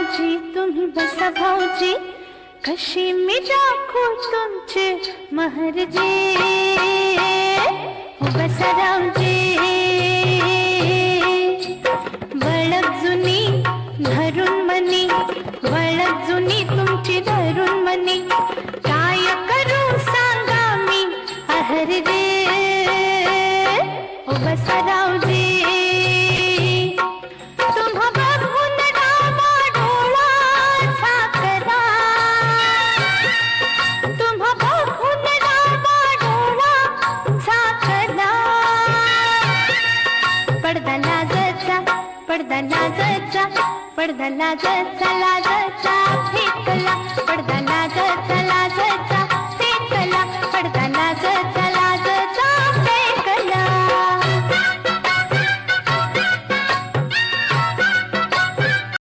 भाऊजी तुम्ही बसा भाऊजी, कशी मी राखू तुमचे महरजे. बसा रावजी, वळख जुनी धरून मनी, वळख जुनी तुमची धरून मनी, काय करू सांगा मी आहर रे. बसा रावजी, तुम्हा बघून डावा डोळा झाकला, तुम्हा बघून डावा डोळा झाकला. पडदा लाजचा, पडदा लाजचा, पडदा लाजचा, लाजचा फेकला, पडदा लाजचा,